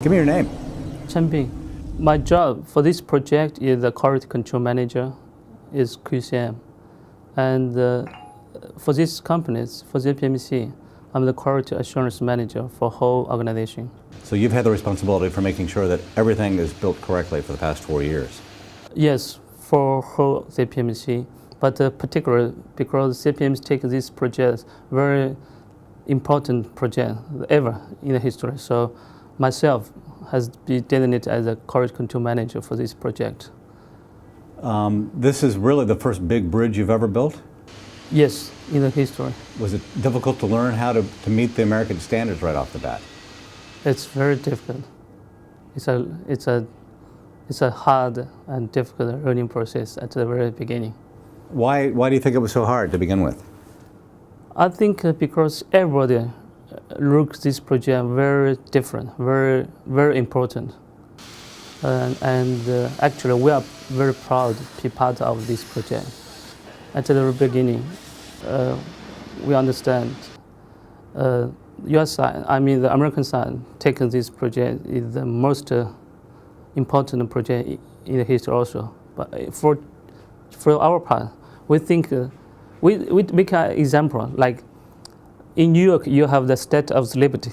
Give me your name. Chen. My job for this project is the quality control manager, is QCM. And for these companies, for ZPMC, I'm the quality assurance manager for whole organization. So you've had the responsibility for making sure that everything is built correctly for the past 4 years. Yes, for whole ZPMC, but particularly because ZPMC takes this project very important project ever in the history. So myself has been designated as a quality control manager for this project. This is really the first big bridge you've ever built? Yes, in the history. Was it difficult to learn how to meet the American standards right off the bat? It's very difficult. It's a hard and difficult learning process at the very beginning. Why do you think it was so hard to begin with? I think because everybody looks this project very different, very important. And actually we are very proud to be part of this project. At the very beginning, we understand US side, I mean the American side, taking this project is the most important project in the history also. But for our part, we think we make an example, like in New York you have the Statue of Liberty,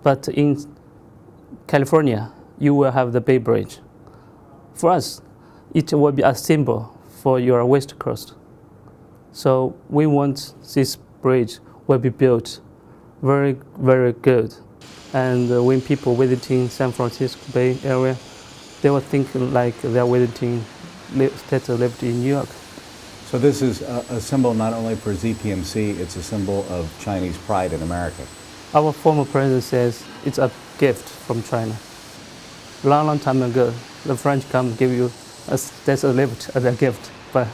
but in California you will have the Bay Bridge. For us, it will be a symbol for your West Coast. So we want this bridge will be built very, very good. And when people visiting San Francisco Bay Area, they will think like they're visiting Statue of Liberty in New York. So this is a symbol not only for ZPMC, it's a symbol of Chinese pride in America. Our former president says it's a gift from China. Long time ago, the French come give you a Statue of Liberty as a gift, but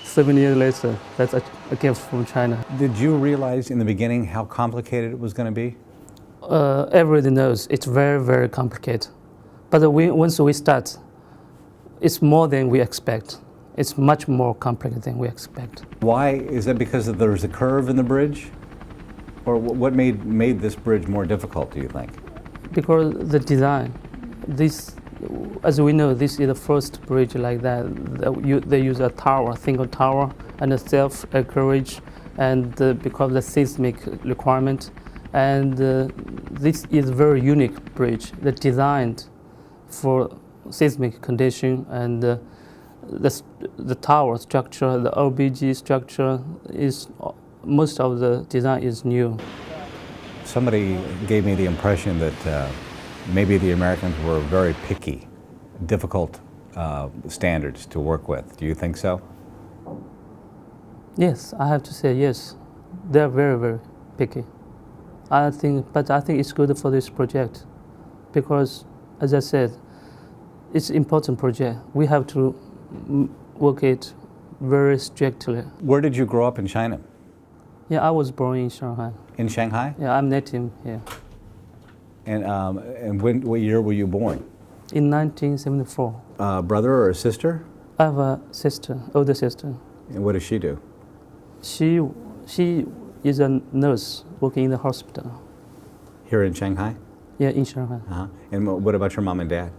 7 years later, that's a gift from China. Did you realize in the beginning how complicated it was going to be? Everybody knows it's very, very complicated. But once we start, it's more than we expect. It's much more complicated than we expect. Why? Is that because there's a curve in the bridge? Or what made this bridge more difficult, do you think? Because the design, as we know, this is the first bridge like that. They use a tower, single tower, and a self-anchorage, and because of the seismic requirement. And this is a very unique bridge that's designed for seismic condition, and the tower structure, the OBG structure, most of the design is new. Somebody gave me the impression that maybe the Americans were very picky, difficult standards to work with. Do you think so? Yes, I have to say yes. They're very, very picky. But I think it's good for this project because, as I said, it's an important project. We have to work it very strictly. Where did you grow up in China? Yeah, I was born in Shanghai. In Shanghai? Yeah, I'm native here. And what year were you born? In 1974. Brother or a sister? I have a sister, older sister. And what does she do? She is a nurse working in the hospital. Here in Shanghai? Yeah, in Shanghai. And what about your mom and dad?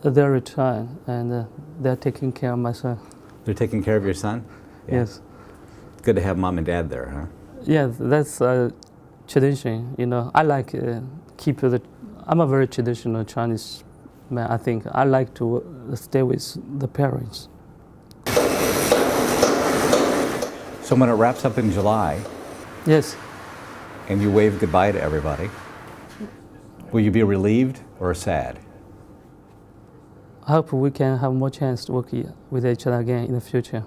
They're retired and they're taking care of my son. They're taking care of your son? Yeah. Yes. It's good to have mom and dad there, huh? Yeah, that's a tradition. You know, I like I'm a very traditional Chinese man. I think I like to stay with the parents. So when it wraps up in July, yes, and you wave goodbye to everybody, will you be relieved or sad? I hope we can have more chance to work with each other again in the future.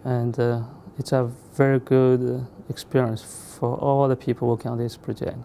And it's a very good experience for all the people working on this project.